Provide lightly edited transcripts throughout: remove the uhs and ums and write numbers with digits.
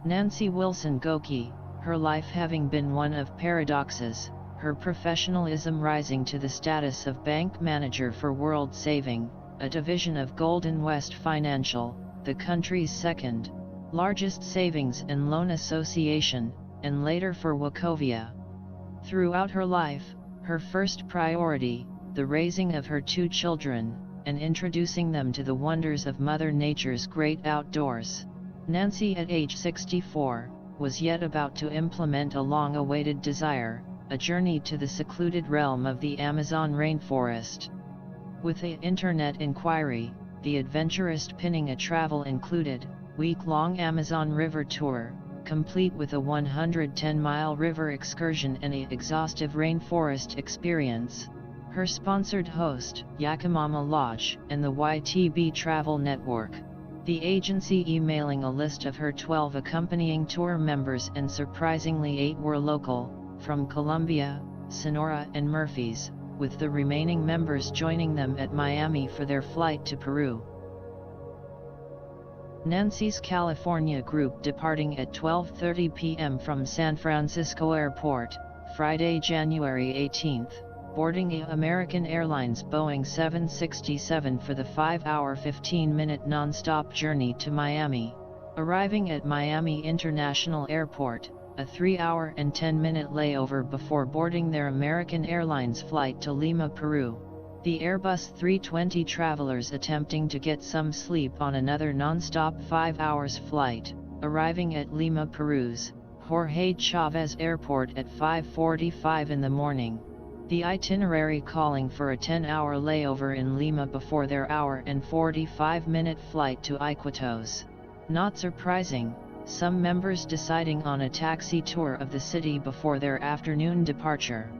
Nancy Wilson Goki, her life having been one of paradoxes, her professionalism rising to the status of bank manager for World Saving, a division of Golden West Financial, the country's second largest savings and loan association, and later for Wachovia. Throughout her life, her first priority, the raising of her 2 children, and introducing them to the wonders of Mother Nature's great outdoors. Nancy, at age 64, was yet about to implement a long-awaited desire, a journey to the secluded realm of the Amazon rainforest. With the internet inquiry, the adventurous pinning a travel included, week-long Amazon River tour, complete with a 110-mile river excursion and an exhaustive rainforest experience. Her sponsored host, Yakamama Lodge, and the YTB Travel Network. The agency emailing a list of her 12 accompanying tour members, and surprisingly 8 were local, from Columbia, Sonora and Murphys, with the remaining members joining them at Miami for their flight to Peru. Nancy's California group departing at 12:30 p.m. from San Francisco Airport, Friday, January 18th, boarding a American Airlines Boeing 767 for the 5-hour 15-minute non-stop journey to Miami, arriving at Miami International Airport, a 3-hour and 10-minute layover before boarding their American Airlines flight to Lima, Peru. The Airbus 320 travelers attempting to get some sleep on another non-stop 5 hours flight, arriving at Lima, Peru's Jorge Chavez Airport at 5:45 in the morning. The itinerary calling for a 10-hour layover in Lima before their hour and 45-minute flight to Iquitos. Not surprising, some members deciding on a taxi tour of the city before their afternoon departure.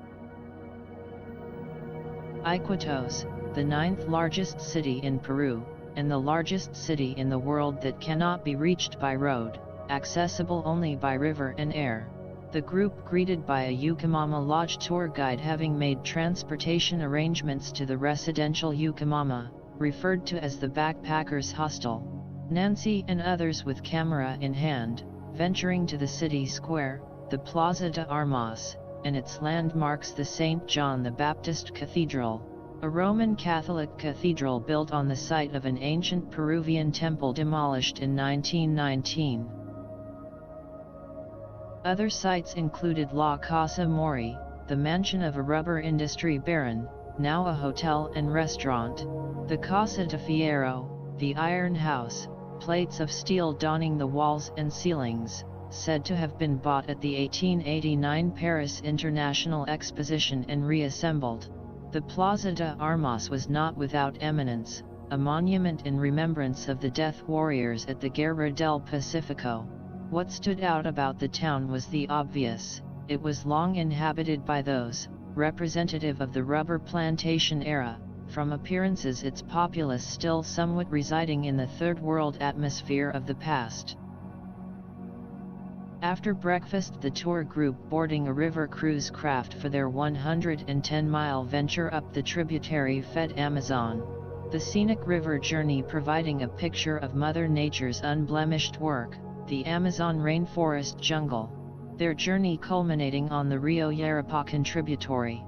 Iquitos, the 9th largest city in Peru, and the largest city in the world that cannot be reached by road, accessible only by river and air. The group greeted by a Yakamama Lodge tour guide having made transportation arrangements to the residential Yakamama, referred to as the Backpackers Hostel. Nancy and others with camera in hand, venturing to the city square, the Plaza de Armas, and its landmarks, the St. John the Baptist Cathedral, a Roman Catholic cathedral built on the site of an ancient Peruvian temple demolished in 1919. Other sites included La Casa Mori, the mansion of a rubber industry baron, now a hotel and restaurant, the Casa de Fierro, the Iron House, plates of steel donning the walls and ceilings, said to have been bought at the 1889 Paris International Exposition and reassembled. The Plaza de Armas was not without eminence, a monument in remembrance of the death warriors at the Guerra del Pacifico. What stood out about the town was the obvious: it was long inhabited by those, representative of the rubber plantation era, from appearances its populace still somewhat residing in the third world atmosphere of the past. After breakfast, the tour group boarding a river cruise craft for their 110-mile venture up the tributary fed Amazon, the scenic river journey providing a picture of Mother Nature's unblemished work, the Amazon rainforest jungle, their journey culminating on the Rio Yarapacan tributary.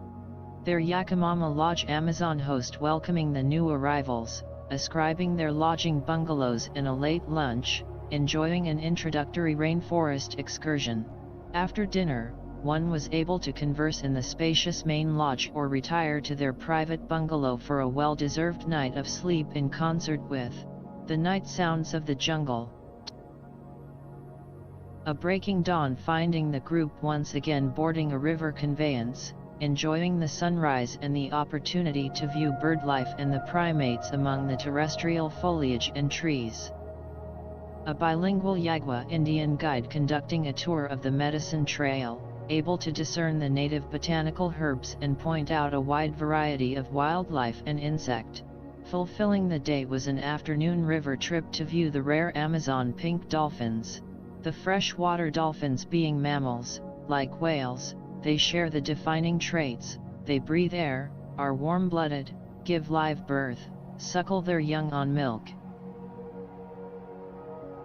Their Yakamama Lodge Amazon host welcoming the new arrivals, ascribing their lodging bungalows and a late lunch, enjoying an introductory rainforest excursion. After dinner, one was able to converse in the spacious main lodge or retire to their private bungalow for a well-deserved night of sleep in concert with the night sounds of the jungle. A breaking dawn finding the group once again boarding a river conveyance, enjoying the sunrise and the opportunity to view bird life and the primates among the terrestrial foliage and trees. A bilingual Yagua Indian guide conducting a tour of the Medicine Trail, able to discern the native botanical herbs and point out a wide variety of wildlife and insect. Fulfilling the day was an afternoon river trip to view the rare Amazon pink dolphins. The freshwater dolphins being mammals, like whales, they share the defining traits: they breathe air, are warm-blooded, give live birth, suckle their young on milk.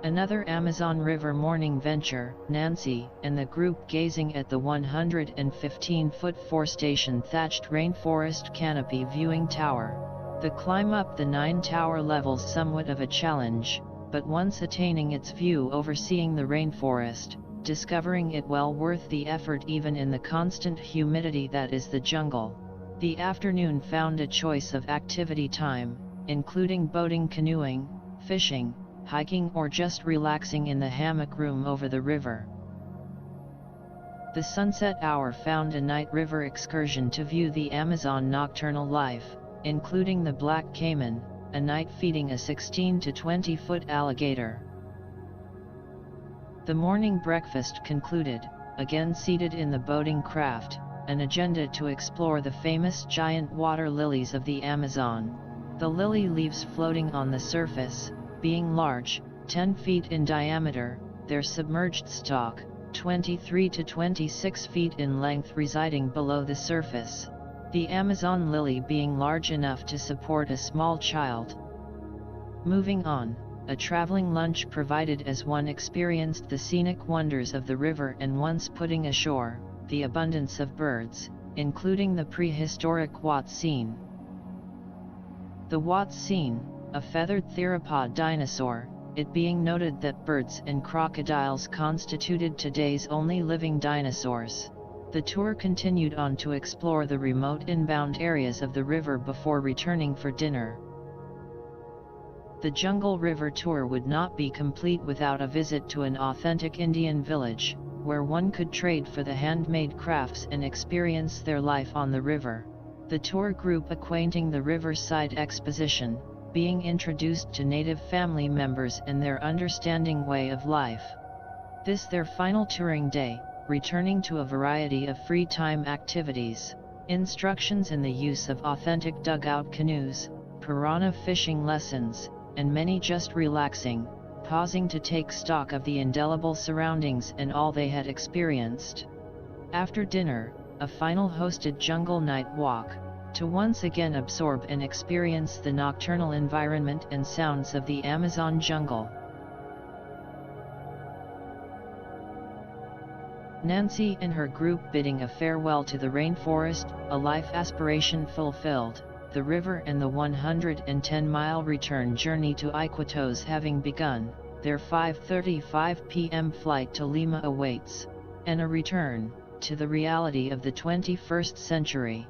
Another Amazon River morning venture, Nancy and the group gazing at the 115-foot four-station thatched Rainforest canopy viewing tower. The climb up the 9 tower levels somewhat of a challenge, but once attaining its view overseeing the rainforest, discovering it well worth the effort even in the constant humidity that is the jungle. The afternoon found a choice of activity time, including boating, canoeing, fishing, hiking or just relaxing in the hammock room over the river. The sunset hour found a night river excursion to view the Amazon nocturnal life, including the black caiman, a night feeding a 16 to 20 foot alligator. The morning breakfast concluded, again seated in the boating craft, an agenda to explore the famous giant water lilies of the Amazon. The lily leaves floating on the surface, being large, 10 feet in diameter, their submerged stalk, 23 to 26 feet in length residing below the surface. The Amazon lily being large enough to support a small child. Moving on, a traveling lunch provided as one experienced the scenic wonders of the river and once putting ashore, the abundance of birds, including the prehistoric Hoatzin. The Hoatzin, a feathered theropod dinosaur, it being noted that birds and crocodiles constituted today's only living dinosaurs. The tour continued on to explore the remote inbound areas of the river before returning for dinner. The Jungle River tour would not be complete without a visit to an authentic Indian village, where one could trade for the handmade crafts and experience their life on the river. The tour group acquainting the Riverside Exposition, being introduced to native family members and their understanding way of life. This their final touring day, returning to a variety of free time activities, instructions in the use of authentic dugout canoes, piranha fishing lessons, and many just relaxing, pausing to take stock of the indelible surroundings and all they had experienced. After dinner, a final hosted jungle night walk, to once again absorb and experience the nocturnal environment and sounds of the Amazon jungle. Nancy and her group bidding a farewell to the rainforest, a life aspiration fulfilled, the river and the 110-mile return journey to Iquitos having begun, their 5:35 p.m. flight to Lima awaits, and a return to the reality of the 21st century.